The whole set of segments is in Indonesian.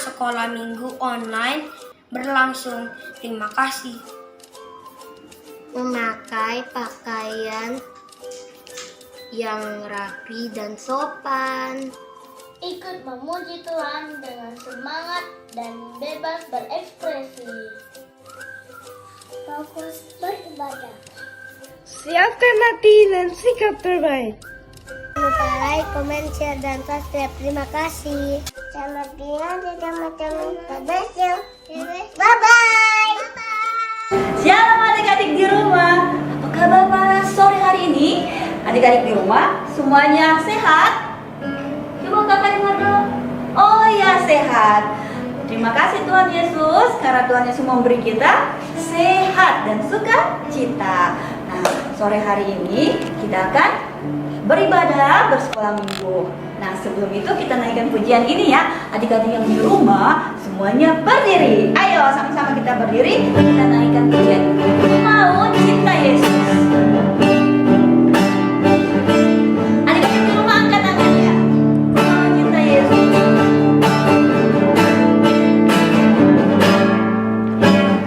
sekolah minggu online berlangsung. Terima kasih. Memakai pakaian yang rapi dan sopan. Ikut memuji Tuhan dengan semangat dan bebas berekspresi. Fokus beribadah. Siapkan hati dan sikap terbaik. Jangan lupa like, comment, share, dan subscribe. Terima kasih. Selamat tinggal di teman-teman. Bye-bye. Shalom adik-adik di rumah. Apa kabar pada sore hari ini? Adik-adik di rumah semuanya sehat? Coba kakak dengar dulu. Oh ya, sehat. Terima kasih Tuhan Yesus karena Tuhan Yesus memberi kita sehat dan sukacita. Nah, sore hari ini kita akan beribadah bersekolah minggu. Nah, sebelum itu kita naikkan pujian ini ya. Adik-adik yang di rumah semuanya berdiri. Ayo sama-sama kita berdiri. Kita naikkan pujian. Ku mau cinta Yesus. Adik-adik di rumah angkat tangannya. Ku mau cinta Yesus.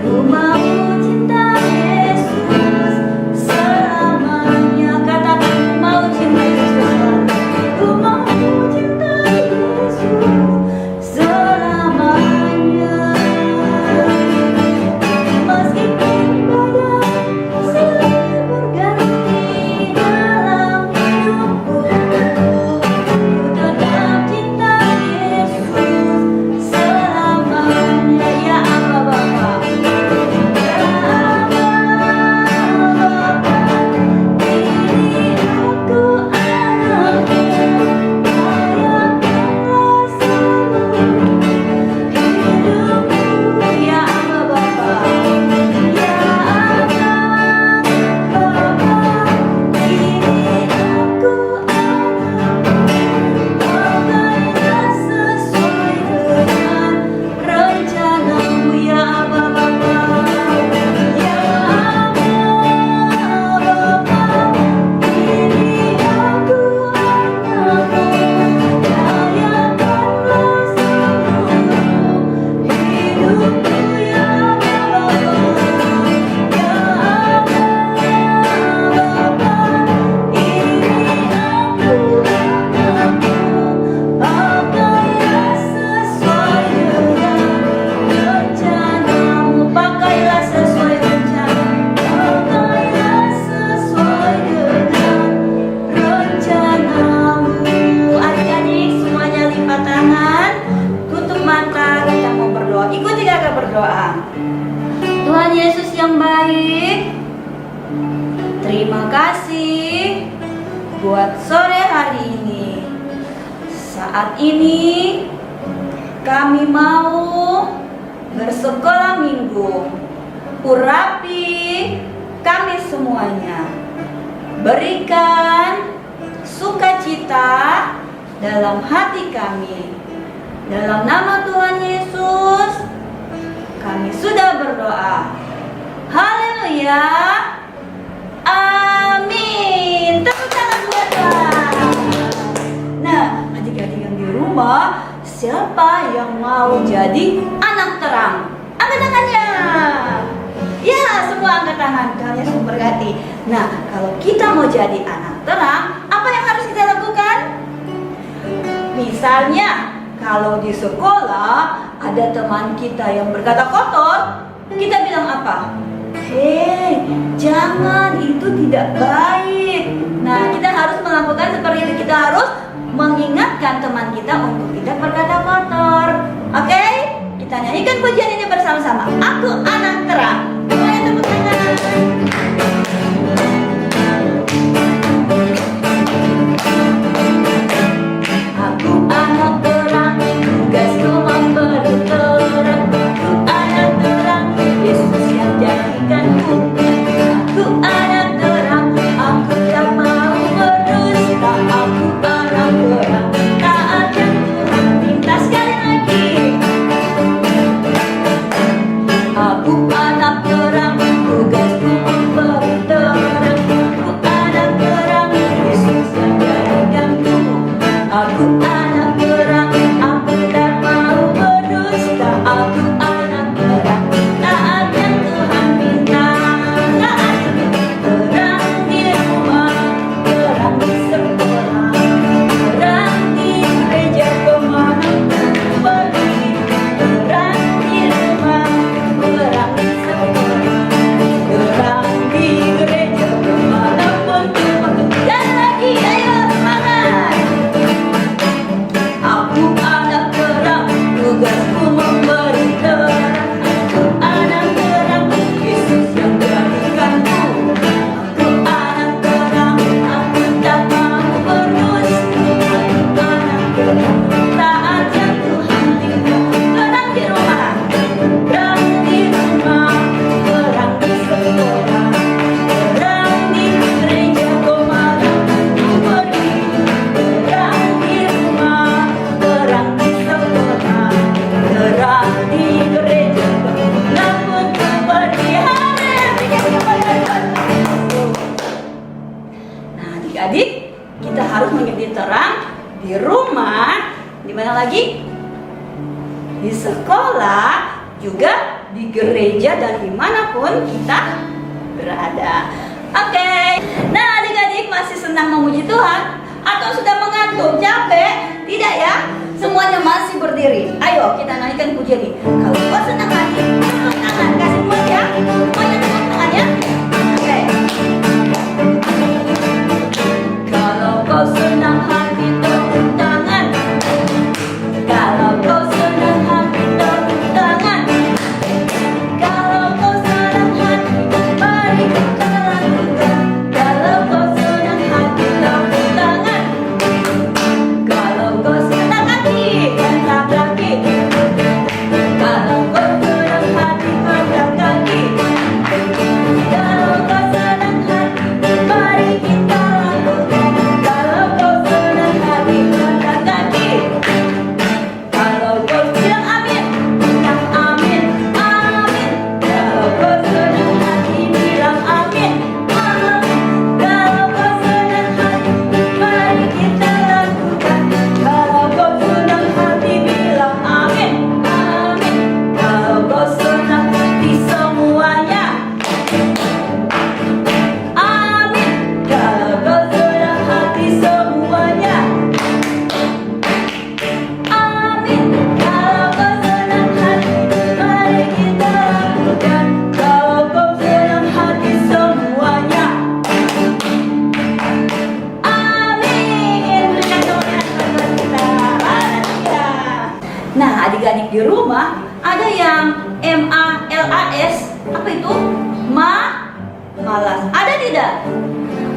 Ku mau cinta Yesus selamanya. Katakan ku mau cinta Yesus selamanya. Ku mau cinta Yesus selamanya. Meskipun badai silih berganti dalam hidupku, ku tetap cinta Yesus selamanya. Ya Aba Bapa, ya Aba Bapa, ini aku anakmu, layakkanlah seluruh hidupku. Ya Aba Bapa, ya Aba Bapa, ini aku anakmu, pakailah sesuai dengan rencanamu. Ya Aba Bapa, ya Aba Bapa, ini aku anakmu, layakkanlah seluruh hidupku. Ya Aba Bapa, ya Aba Bapa, ini aku anakmu, pakailah sesuai dengan rencanamu. Pakailah sesuai rencana, pakailah sesuai dengan rencanamu. Adik-adik semuanya lipat tangan, tutup mata, kita mau berdoa. Ikuti kakak berdoa. Tuhan Yesus yang baik, terima kasih buat sore hari ini. Saat ini kami mau bersekolah minggu. Urapi kami semuanya. Berikan sukacita dalam hati kami. Dalam nama Tuhan Yesus kami sudah berdoa. Haleluya. Amin. Tepuk tangan buat Tuhan. Nah, adik-adik yang di rumah, siapa yang mau jadi anak terang? Angkat tangannya. Ya, semua angkat tangan. Tuhan Yesus memberkati. Nah, kalau kita mau jadi anak terang, apa yang harus kita lakukan? Misalnya, kalau di sekolah ada teman kita yang berkata kotor, kita bilang apa? Hei, jangan, itu tidak baik. Nah, kita harus melakukan seperti itu. Kita harus mengingatkan teman kita untuk tidak berkata kotor. Oke? Kita nyanyikan pujian ini bersama-sama. Aku anak terang. Mulai tepuk tangan. Aku anak terang, tugasku memberi terang. Aku anak terang, Yesus yang jadikanku. Aku anak terang, aku tak mau berdusta. Aku anak terang, taatkan Tuhan. Minta sekali lagi. Aku anak terang. lagi? Di sekolah, juga di gereja, dan dimanapun kita berada. Oke. Nah, adik-adik masih senang memuji Tuhan? Atau sudah mengantuk, capek? Tidak ya? Semuanya masih berdiri. Ayo kita naikkan pujian ini. Kalau kau senang hati, tepuk tangan. Kasih puji ya. Semuanya tepuk tangan ya. Oke. Kalau kau senang hati, tepuk tangan. Kalau kau senang hati, tepuk tangan. Kalau kau senang hati, mari kita lakukan. Kalau kau senang hati, tepuk tangan. Kalau kau senang hati, angkat kaki. Kalau kau senang hati, angkat kaki. Kalau kau senang hati, mari kita lakukan. Kalau kau senang hati, angkat kaki. Kalau kau bilang amin, bilang amin, amin. Kalau kau senang hati, bilang amin, amin. Kalau kau senang hati, mari kita lakukan. Kalau kau senang hati, bilang amin, amin. Kalau kau senang hati semuanya, amin. Kalau kau senang hati semuanya, amin. Kalau kau senang hati, mari kita lakukan. Kalau kau senang hati semuanya, amin. Berikan kemuliaan kepada kita. Haleluya. Nah, adik-adik di rumah ada yang MALAS. Apa itu? Malas. Ada tidak?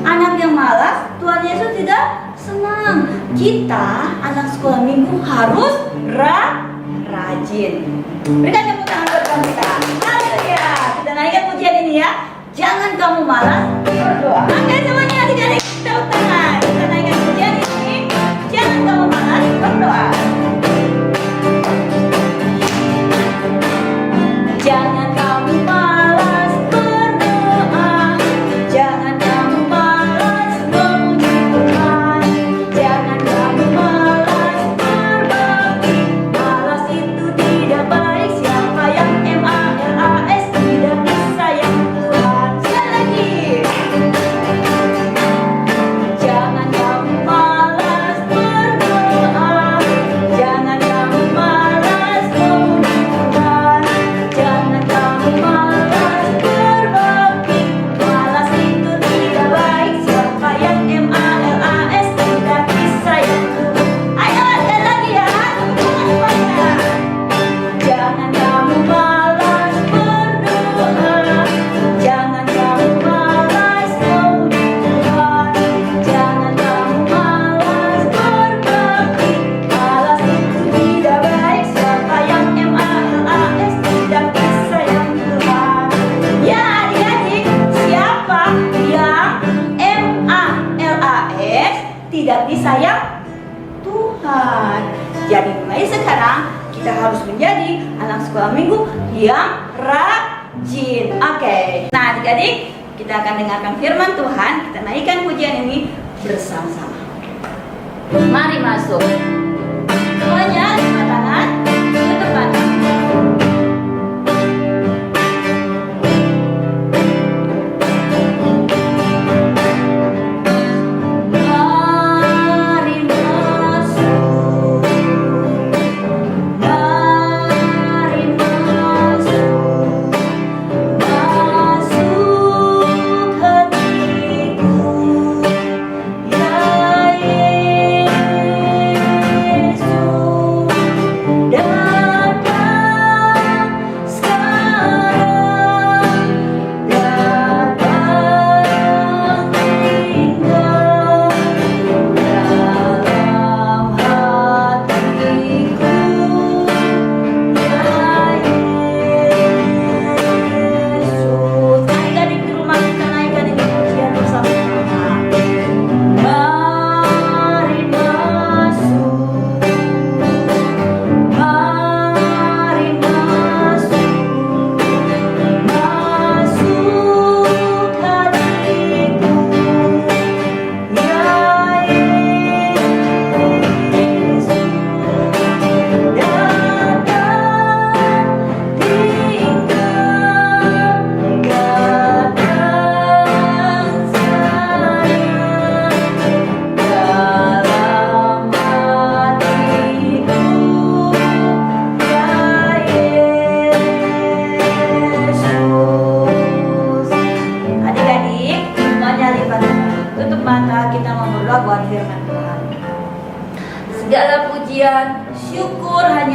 Anak yang malas, Tuhan Yesus tidak senang. Kita, anak sekolah minggu, harus rajin. Berikan tepuk tangan buat Tuhan kita. Haleluya. Kita naikkan pujian ini ya. Jangan kamu malas, berdoa. Oke semuanya adik-adik, tepuk tangan. Kita naikkan pujian ini. Jangan kamu malas, berdoa. Jangan kamu malas berdoa. Jangan kamu malas memuji Tuhan. Jangan kamu malas berbakti. Malas itu tidak baik. Siapa yang MALAS tidak disayang Tuhan. Sekali lagi. Jangan kamu malas berdoa. Jangan kamu malas memuji Tuhan. Jangan kamu malas berbakti. Malas itu tidak baik. Siapa yang MALAS tidak disayang Tuhan. Ayo sekali lagi ya. Semuanya. Jangan kamu malas berdoa. Jangan kamu malas memuji Tuhan. Jangan kamu malas berbakti. Malas itu tidak baik. Siapa yang MALAS tidak disayang Tuhan. Ya adik-adik, siapa yang MALAS tidak disayang Tuhan? Jadi mulai sekarang kita harus menjadi anak sekolah minggu yang rajin. Oke. Nah adik-adik, kita akan dengarkan firman Tuhan. Kita naikkan pujian ini bersama-sama. Mari masuk. Semuanya angkat tangan, tutup mata. Mari masuk. Mari masuk. Masuk hatiku. Ya Yesus.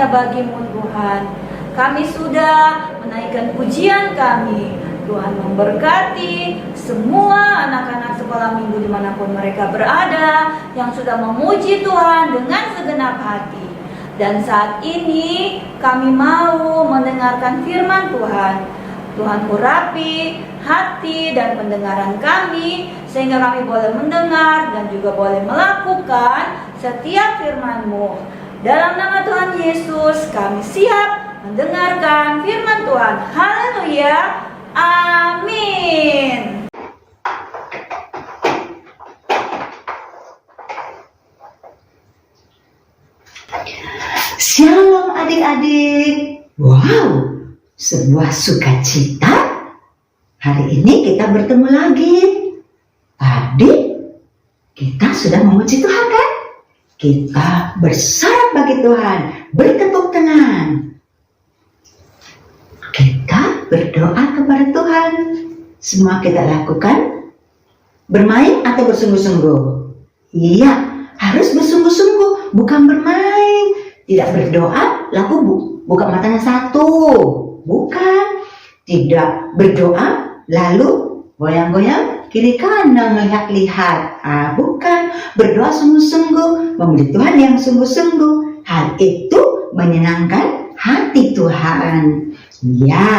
hanya bagimu Tuhan. Kami sudah menaikkan pujian kami. Tuhan memberkati semua anak-anak sekolah minggu dimanapun mereka berada yang sudah memuji Tuhan dengan segenap hati. Dan saat ini kami mau mendengarkan firman Tuhan. Tuhan urapi hati dan pendengaran kami sehingga kami boleh mendengar dan juga boleh melakukan setiap firman-Mu. Dalam nama Tuhan Yesus kami siap mendengarkan firman Tuhan. Haleluya. Amin. Shalom adik-adik. Wow, sebuah sukacita. Hari ini kita bertemu lagi. Tadi kita sudah memuji Tuhan kan? Kita bersorak bagi Tuhan, bertepuk tangan. Kita berdoa kepada Tuhan. Semua kita lakukan. Bermain atau bersungguh-sungguh? Iya, harus bersungguh-sungguh, bukan bermain. Tidak berdoa, lalu buka matanya satu. Bukan. Tidak berdoa, lalu goyang-goyang kiri kanan melihat-lihat. Bukan. Berdoa sungguh-sungguh, memuji Tuhan yang sungguh-sungguh. Hal itu menyenangkan hati Tuhan. Ya,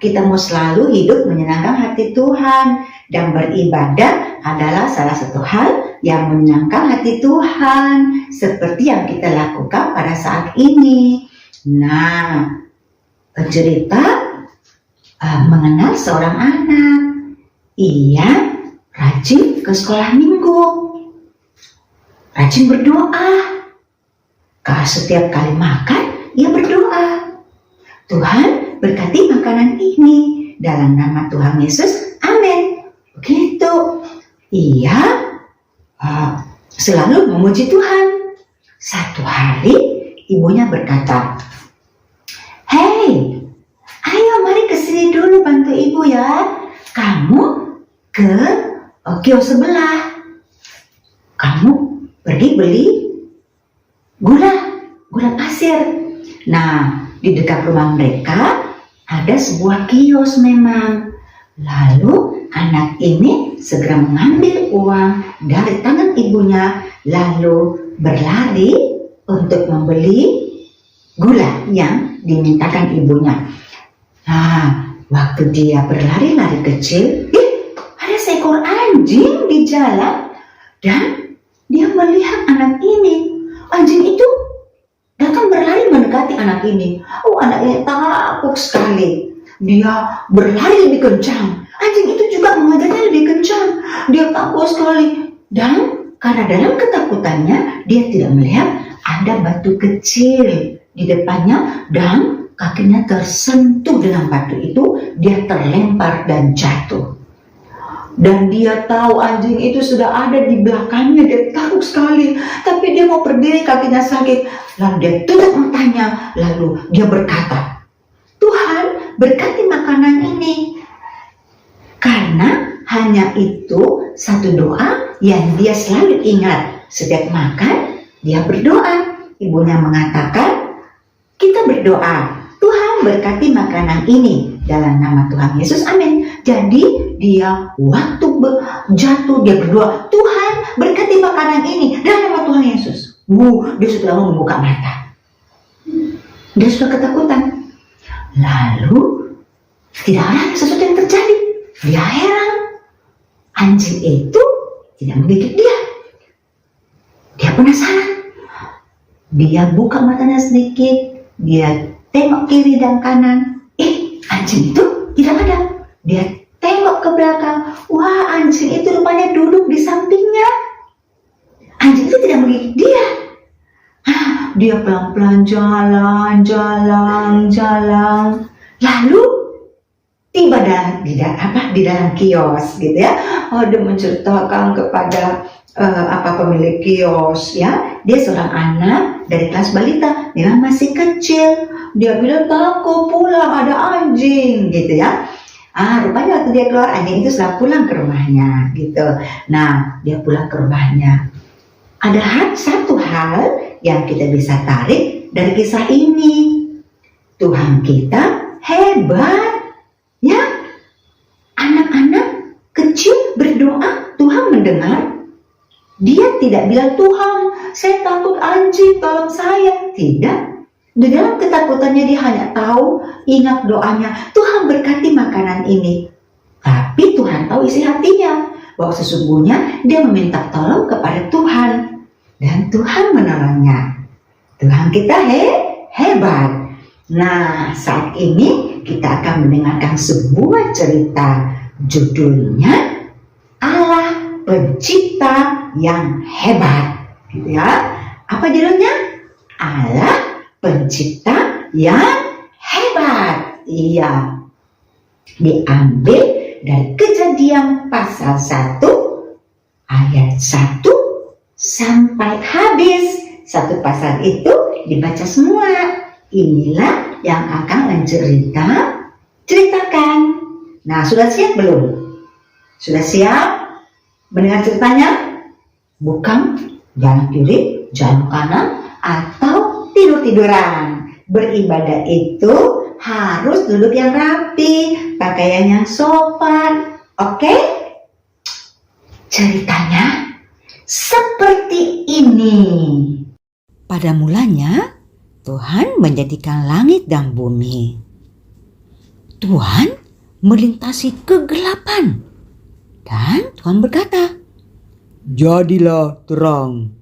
kita mau selalu hidup menyenangkan hati Tuhan. Dan beribadah adalah salah satu hal yang menyenangkan hati Tuhan. Seperti yang kita lakukan pada saat ini. Nah, cerita mengenal seorang anak. Ia rajin ke sekolah minggu. Rajin berdoa. Setiap kali makan, ia berdoa. Tuhan berkati makanan ini dalam nama Tuhan Yesus. Amin. Begitu. Ia selalu memuji Tuhan. Satu hari ibunya berkata, "Hei, ayo mari ke sini dulu bantu ibu ya. Kamu ke kios sebelah. Kamu pergi beli gula pasir." Nah, di dekat rumah mereka ada sebuah kios memang. Lalu anak ini segera mengambil uang dari tangan ibunya, lalu berlari untuk membeli gula yang dimintakan ibunya. Nah, waktu dia berlari-lari kecil, ada seekor anjing di jalan dan dia melihat anak ini. Anjing itu datang berlari mendekati anak ini. Anak ini takut sekali. Dia berlari lebih kencang. Anjing itu juga mengejarnya lebih kencang. Dia takut sekali. Dan karena dalam ketakutannya, dia tidak melihat ada batu kecil di depannya. Dan kakinya tersentuh dengan batu itu. Dia terlempar dan jatuh. Dan dia tahu anjing itu sudah ada di belakangnya. Dia takut sekali. Tapi dia mau berdiri, kakinya sakit. Lalu dia tutup matanya. Lalu dia berkata, "Tuhan, berkati makanan ini." Karena hanya itu satu doa yang dia selalu ingat. Setiap makan, dia berdoa. Ibunya mengatakan, "Kita berdoa, Tuhan berkati makanan ini dalam nama Tuhan Yesus, amin." Jadi dia waktu jatuh dia berdoa, "Tuhan berkati makanan ini dalam nama Tuhan Yesus." Dia sudah membuka mata. Dia sudah ketakutan. Lalu tidak ada sesuatu yang terjadi. Dia heran. Anjing itu tidak menggigit dia. Dia penasaran. Dia buka matanya sedikit. Dia tengok kiri dan kanan. Anjing itu tidak ada. Dia tengok ke belakang. Wah, anjing itu rupanya duduk di sampingnya. Anjing itu tidak menggigit dia. Dia pelan-pelan jalan. Lalu tiba di dalam kios gitu ya. Dia menceritakan kepada pemilik kios ya. Dia seorang anak dari kelas balita, memang masih kecil. Dia bilang takut pulang ada anjing gitu ya. Rupanya waktu dia keluar, anjing itu sudah pulang ke rumahnya gitu. Nah, dia pulang ke rumahnya. Ada satu hal yang kita bisa tarik dari kisah ini? Tuhan kita hebat, ya. Anak-anak kecil berdoa, Tuhan mendengar. Dia tidak bilang, Tuhan, saya takut anjing, tolong saya. Tidak. Di dalam ketakutannya dia hanya tahu, ingat doanya, Tuhan berkati makanan ini. Tapi Tuhan tahu isi hatinya, bahwa sesungguhnya dia meminta tolong kepada Tuhan. Dan Tuhan menolongnya. Tuhan kita hebat. Nah, saat ini kita akan mendengarkan sebuah cerita. Judulnya Allah Pencipta yang Hebat, gitu ya. Apa judulnya? Allah Pencipta yang Hebat. Iya, diambil dari Kejadian pasal 1 ayat 1 sampai habis. Satu pasal itu dibaca semua. Inilah yang akan ceritakan. Nah, sudah siap belum? Sudah siap mendengar ceritanya? Bukan jalan kiri, jalan kanan, atau tidur-tiduran. Beribadah itu harus duduk yang rapi, pakaian yang sopan. Oke? Ceritanya seperti ini. Pada mulanya, Tuhan menjadikan langit dan bumi. Tuhan melintasi kegelapan. Dan Tuhan berkata, jadilah terang.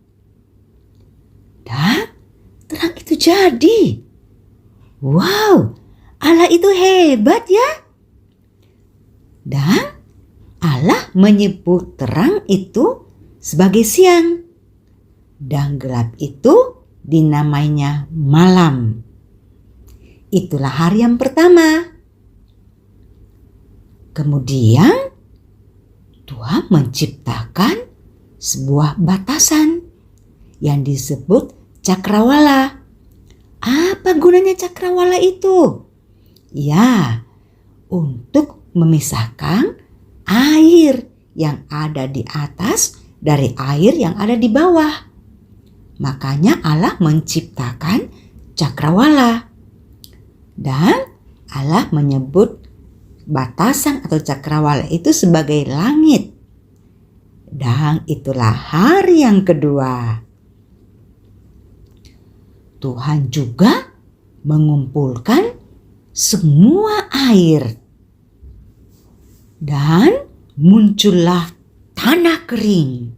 Dan terang itu jadi. Wow, Allah itu hebat ya. Dan Allah menyebut terang itu sebagai siang. Dan gelap itu dinamainya malam. Itulah hari yang pertama. Kemudian Tuhan menciptakan sebuah batasan yang disebut cakrawala. Apa gunanya cakrawala itu? Ya, untuk memisahkan air yang ada di atas dari air yang ada di bawah. Makanya Allah menciptakan cakrawala. Dan Allah menyebut batasan atau cakrawala itu sebagai langit. Dan itulah hari yang kedua. Tuhan juga mengumpulkan semua air. Dan muncullah tanah kering.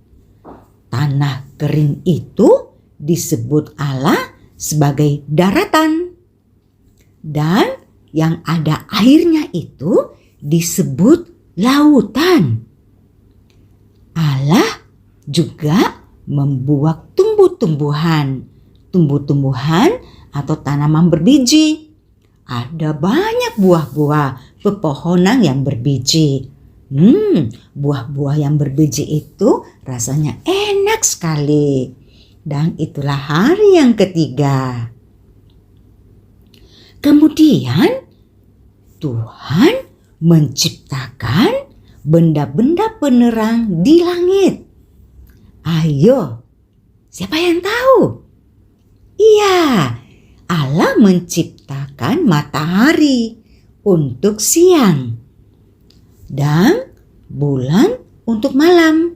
Tanah kering itu disebut Allah sebagai daratan. Dan yang ada airnya itu disebut lautan. Allah juga membuat tumbuh-tumbuhan atau tanaman berbiji. Ada banyak buah-buah pepohonan yang berbiji. Buah-buah yang berbiji itu rasanya enak sekali. Dan itulah hari yang ketiga. Kemudian Tuhan menciptakan benda-benda penerang di langit. Ayo, siapa yang tahu? Iya, Allah menciptakan matahari untuk siang dan bulan untuk malam.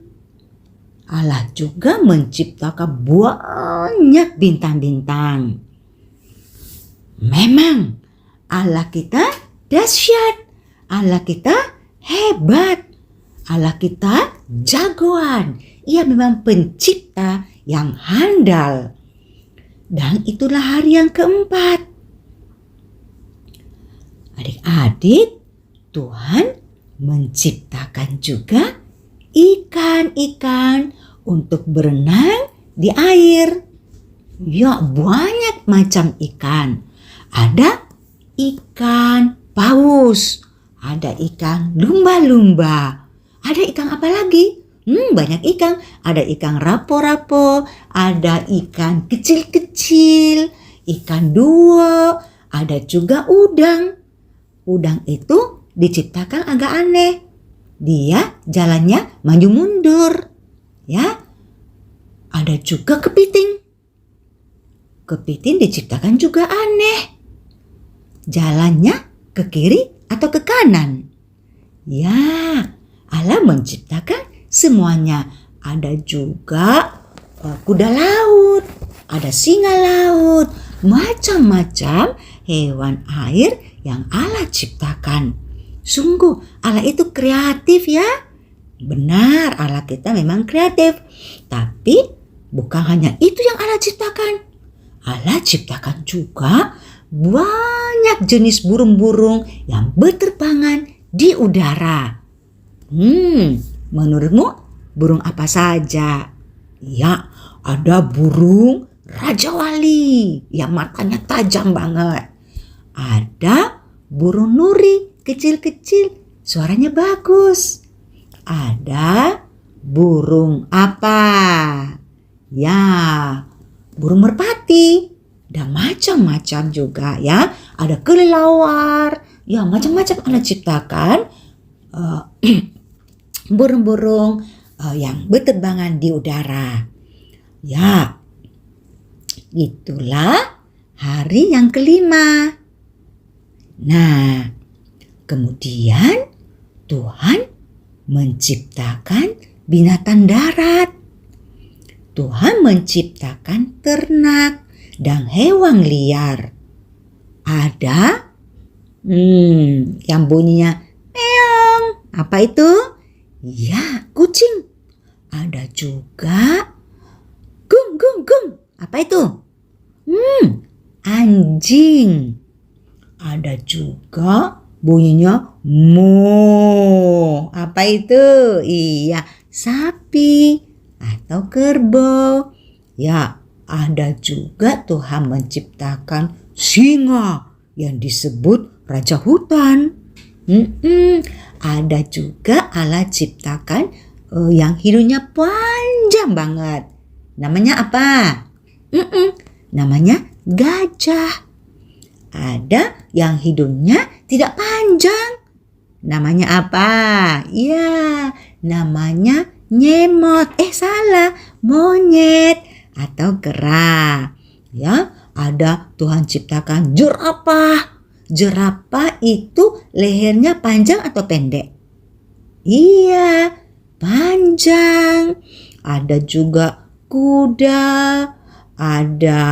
Allah juga menciptakan banyak bintang-bintang. Memang Allah kita dahsyat, Allah kita hebat, Allah kita jagoan. Ia memang pencipta yang handal. Dan itulah hari yang keempat. Adik-adik, Tuhan menciptakan juga ikan-ikan untuk berenang di air. Ya, banyak macam ikan. Ada ikan paus, ada ikan lumba-lumba, ada ikan apa lagi? Banyak ikan. Ada ikan rapo-rapo, ada ikan kecil-kecil, ikan duo, ada juga udang. Udang itu diciptakan agak aneh. Dia jalannya maju mundur. Ya. Ada juga kepiting. kepiting diciptakan juga aneh. Jalannya ke kiri atau ke kanan? Ya, Allah menciptakan semuanya. Ada juga kuda laut, ada singa laut, macam-macam hewan air yang Allah ciptakan. Sungguh Allah itu kreatif ya. Benar, Allah kita memang kreatif. Tapi bukan hanya itu yang Allah ciptakan. Allah ciptakan juga banyak jenis burung-burung yang berterbangan di udara. Menurutmu burung apa saja? Ya, ada burung Raja Wali yang matanya tajam banget. Ada burung nuri kecil-kecil, suaranya bagus. Ada burung apa? Ya, burung merpati. Dan macam-macam juga ya. Ada kelelawar. Ya, macam-macam Allah ciptakan burung-burung yang berterbangan di udara. Ya, itulah hari yang kelima. Nah, kemudian Tuhan menciptakan binatang darat. Tuhan menciptakan ternak dan hewan liar. Ada yang bunyinya meong. Apa itu? Ya, kucing. Ada juga gung gung gung. Apa itu? Anjing. Ada juga bunyinya mo. Apa itu? Iya, sapi atau kerbau. Ya, ada juga Tuhan menciptakan singa yang disebut raja hutan. Ada juga Allah ciptakan yang hidungnya panjang banget. Namanya apa? Namanya gajah. Ada yang hidungnya tidak panjang. Namanya apa? Ya, namanya nyemot. Salah, monyet atau kera. Ya, ada Tuhan ciptakan jerapah. Jerapah itu lehernya panjang atau pendek? Iya, panjang. Ada juga kuda, ada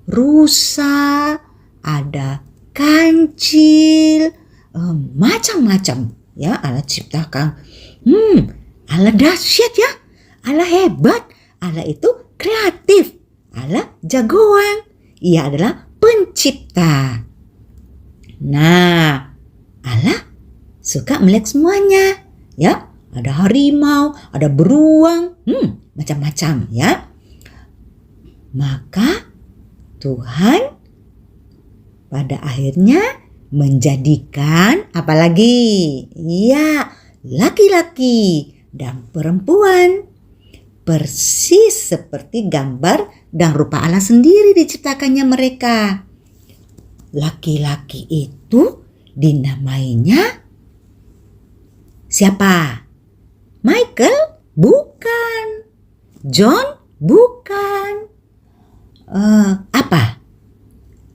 rusa, ada kancil, macam-macam ya Allah ciptakan. Allah dahsyat ya, Allah hebat, Allah itu kreatif, Allah jagoan, Ia adalah pencipta. Nah, Allah suka melihat semuanya ya. Ada harimau, ada beruang, macam-macam ya. Maka Tuhan pada akhirnya menjadikan apalagi? Iya, laki-laki dan perempuan. Persis seperti gambar dan rupa Allah sendiri diciptakannya mereka. Laki-laki itu dinamainya siapa? Michael? Bukan. John? Bukan. Apa?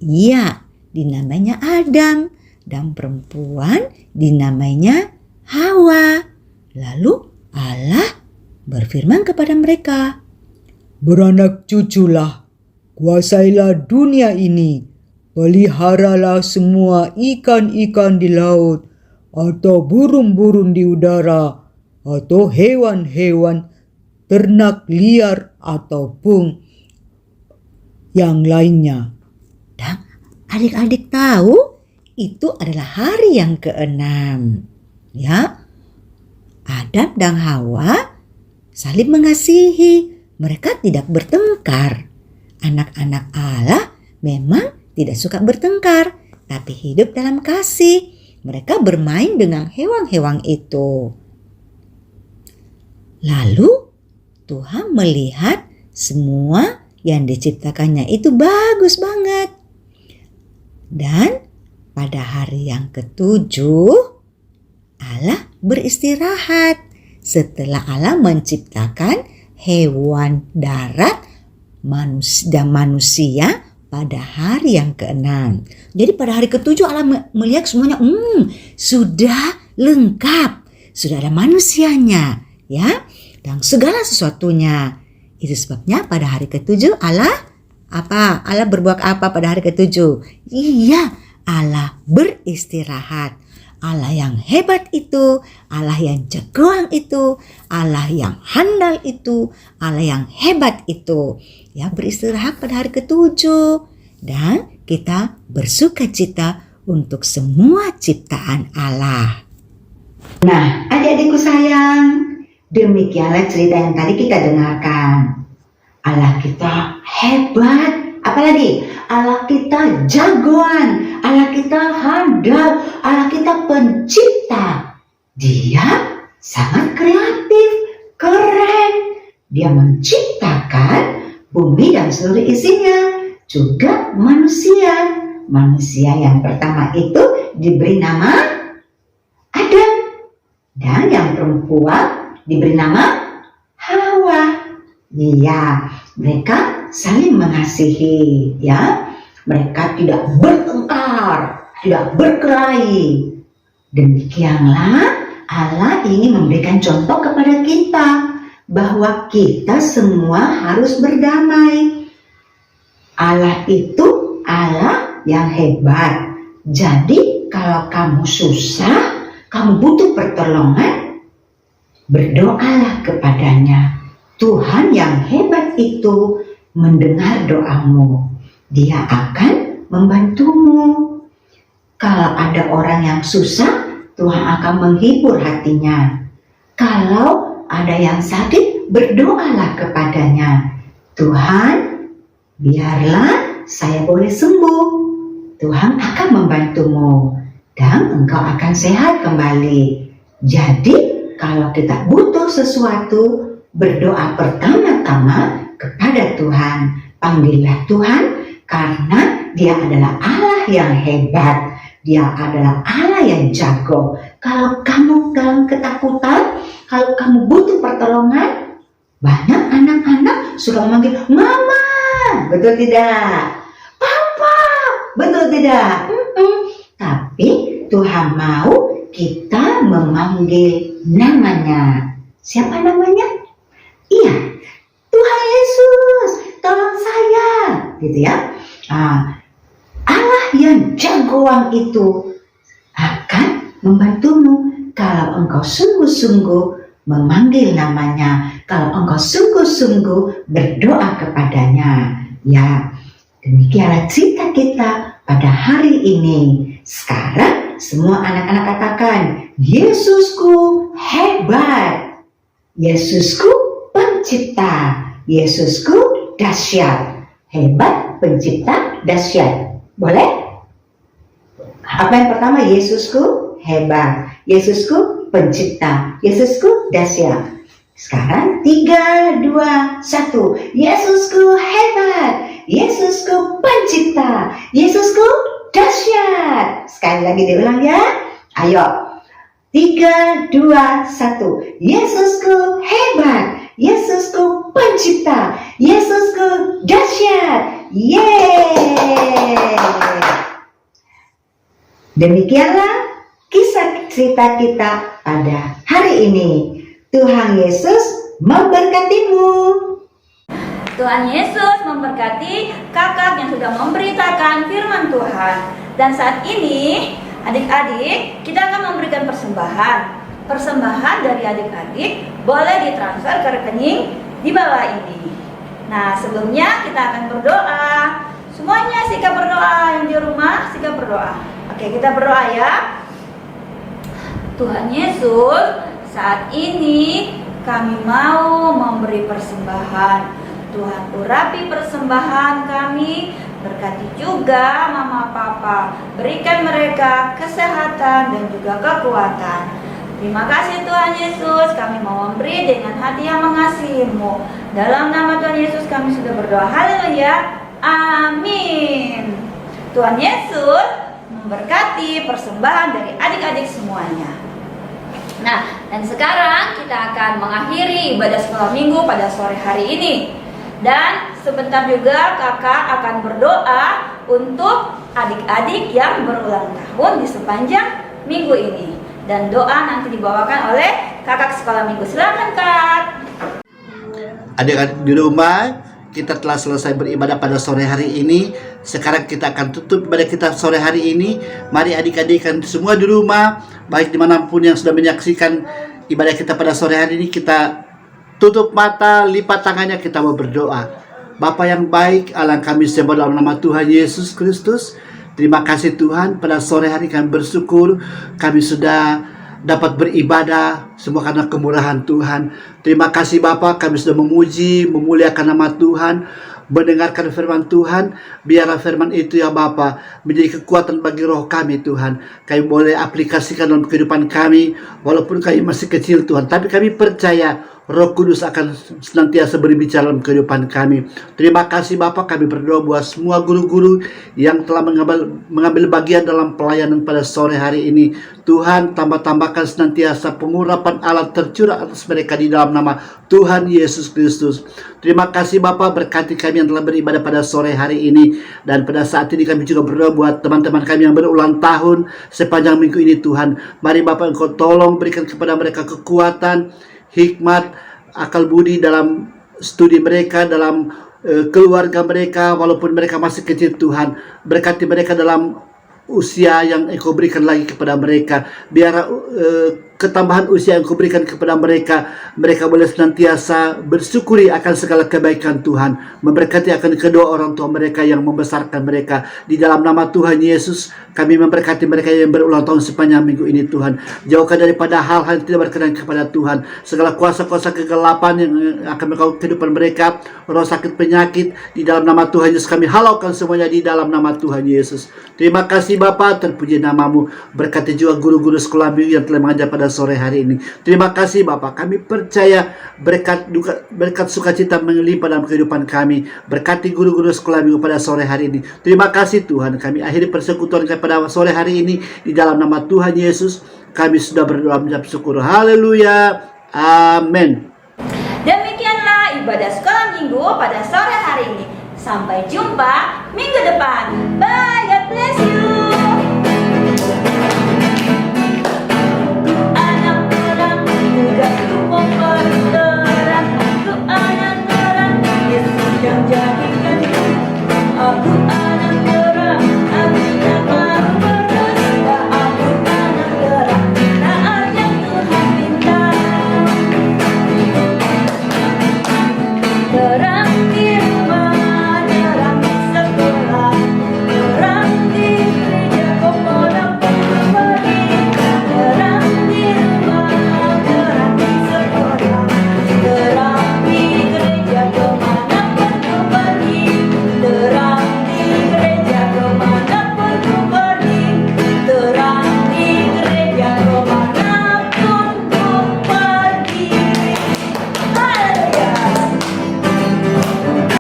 Iya, dinamainya Adam. Dan perempuan dinamainya Hawa. Lalu Allah berfirman kepada mereka, "Beranak cuculah, kuasailah dunia ini, peliharalah semua ikan-ikan di laut, atau burung-burung di udara, atau hewan-hewan ternak liar ataupun yang lainnya." Dan adik-adik tahu itu adalah hari yang ke-6. Ya, Adam dan Hawa saling mengasihi. Mereka tidak bertengkar. Anak-anak Allah memang tidak suka bertengkar, tapi hidup dalam kasih. Mereka bermain dengan hewan-hewan itu. Lalu Tuhan melihat semua yang diciptakannya itu bagus banget. Dan pada hari yang ke-7 Allah beristirahat setelah Allah menciptakan hewan darat dan manusia pada hari yang ke-6. Jadi pada hari ke-7 Allah melihat semuanya sudah lengkap. Sudah ada manusianya, ya, dan segala sesuatunya. Itu sebabnya pada hari ke-7 Allah berbuat apa pada hari ke-7? Iya, Allah beristirahat. Allah yang hebat itu, Allah yang jagoan itu, Allah yang handal itu, Allah yang hebat itu, ya, beristirahat pada hari ke-7. Dan kita bersukacita untuk semua ciptaan Allah. Nah, adik-adikku sayang, demikianlah cerita yang tadi kita dengarkan. Allah kita hebat. Apalagi Allah kita jagoan, Allah kita handal, Allah kita pencipta. Dia sangat kreatif, keren. Dia menciptakan bumi dan seluruh isinya, juga manusia. Manusia yang pertama itu diberi nama Adam, dan yang perempuan diberi nama Hawa. Iya, mereka saling mengasihi, ya. Mereka tidak bertengkar, tidak berkelahi. Demikianlah Allah ingin memberikan contoh kepada kita bahwa kita semua harus berdamai. Allah itu Allah yang hebat. Jadi kalau kamu susah, kamu butuh pertolongan, berdoalah kepadanya. Tuhan yang hebat itu mendengar doamu. Dia akan membantumu. Kalau ada orang yang susah, Tuhan akan menghibur hatinya. Kalau ada yang sakit, berdoalah kepadanya. Tuhan, biarlah saya boleh sembuh. Tuhan akan membantumu dan engkau akan sehat kembali. Jadi, kalau kita butuh sesuatu, berdoa pertama-tama kepada Tuhan. Panggillah Tuhan karena Dia adalah Allah yang hebat. Dia adalah Allah yang jago. Kalau kamu dalam ketakutan, kalau kamu butuh pertolongan, banyak anak-anak suka memanggil Mama, betul tidak? Papa, betul tidak? Tapi Tuhan mau kita memanggil namanya. Siapa namanya? Iya, Tuhan Yesus, tolong saya, gitu ya. Allah yang jagoan itu akan membantumu kalau engkau sungguh-sungguh memanggil namanya, kalau engkau sungguh-sungguh berdoa kepadanya. Ya, demikianlah cerita kita pada hari ini. Sekarang semua anak-anak katakan, Yesusku hebat, Yesusku pencipta, Yesusku dahsyat. Hebat, pencipta, dahsyat. Boleh? Apa yang pertama? Yesusku hebat, Yesusku pencipta, Yesusku dahsyat. Sekarang 3, 2, 1. Yesusku hebat, Yesusku pencipta, Yesusku dahsyat. Sekali lagi diulang ya. Ayo. 3, 2, 1. Yesusku hebat, Yesusku pencipta, Yesusku dahsyat. Yeay! Demikianlah kisah cerita kita pada hari ini. Tuhan Yesus memberkatimu. Tuhan Yesus memberkati kakak yang sudah memberitakan firman Tuhan. Dan saat ini adik-adik, kita akan memberikan persembahan. Persembahan dari adik-adik boleh ditransfer ke rekening di bawah ini. Nah, sebelumnya kita akan berdoa. Semuanya sikap berdoa, yang di rumah sikap berdoa. Oke, kita berdoa ya. Tuhan Yesus, saat ini kami mau memberi persembahan. Tuhan urapi persembahan kami, berkati juga mama papa, berikan mereka kesehatan dan juga kekuatan. Terima kasih Tuhan Yesus, kami mau memberi dengan hati yang mengasihi-Mu. Dalam nama Tuhan Yesus kami sudah berdoa, haleluya, amin. Tuhan Yesus memberkati persembahan dari adik-adik semuanya. Nah, dan sekarang kita akan mengakhiri ibadah sekolah minggu pada sore hari ini. Dan sebentar juga kakak akan berdoa untuk adik-adik yang berulang tahun di sepanjang minggu ini. Dan doa nanti dibawakan oleh kakak sekolah minggu. Silakan Kak. Adik-adik di rumah, kita telah selesai beribadah pada sore hari ini. Sekarang kita akan tutup ibadah kita sore hari ini. Mari adik-adik kan semua di rumah, baik dimanapun yang sudah menyaksikan ibadah kita pada sore hari ini, kita tutup mata, lipat tangannya, kita mau berdoa. Bapa yang baik, Allah kami sembah dalam nama Tuhan Yesus Kristus. Terima kasih Tuhan, pada sore hari kami bersyukur kami sudah dapat beribadah semua karena kemurahan Tuhan. Terima kasih Bapa, kami sudah memuji, memuliakan nama Tuhan, mendengarkan firman Tuhan. Biarlah firman itu ya Bapa menjadi kekuatan bagi roh kami Tuhan. Kami boleh aplikasikan dalam kehidupan kami walaupun kami masih kecil Tuhan, tapi kami percaya Roh Kudus akan senantiasa berbicara dalam kehidupan kami. Terima kasih Bapak, kami berdoa buat semua guru-guru yang telah mengambil bagian dalam pelayanan pada sore hari ini. Tuhan, tambahkan senantiasa pengurapan Allah tercurah atas mereka di dalam nama Tuhan Yesus Kristus. Terima kasih Bapak, berkati kami yang telah beribadah pada sore hari ini. Dan pada saat ini kami juga berdoa buat teman-teman kami yang berulang tahun sepanjang minggu ini Tuhan. Mari Bapak Engkau tolong berikan kepada mereka kekuatan, hikmat, akal budi dalam studi mereka, dalam keluarga mereka, walaupun mereka masih kecil Tuhan. Berkati mereka dalam usia yang Engkau berikan lagi kepada mereka. Biar ketambahan usia yang Engkau berikan kepada mereka, mereka boleh senantiasa bersyukuri akan segala kebaikan Tuhan. Memberkati akan kedua orang tua mereka yang membesarkan mereka. Di dalam nama Tuhan Yesus, kami memberkati mereka yang berulang tahun sepanjang minggu ini Tuhan. Jauhkan daripada hal-hal yang tidak berkenan kepada Tuhan. Segala kuasa-kuasa kegelapan yang akan mengganggu kehidupan mereka, roh sakit penyakit, di dalam nama Tuhan Yesus kami halaukan semuanya di dalam nama Tuhan Yesus. Terima kasih Bapa, terpuji namamu. Berkati juga guru-guru sekolah minggu yang telah mengajar pada sore hari ini. Terima kasih Bapa, kami percaya berkat sukacita melimpah dalam kehidupan kami. Berkati guru-guru sekolah minggu pada sore hari ini. Terima kasih Tuhan, kami akhiri persekutuan kami pada sore hari ini di dalam nama Tuhan Yesus. Kami sudah berdoa mengucap syukur. Haleluya. Amin. Demikianlah ibadah sekolah minggu pada sore hari ini. Sampai jumpa minggu depan. Bye, God bless you.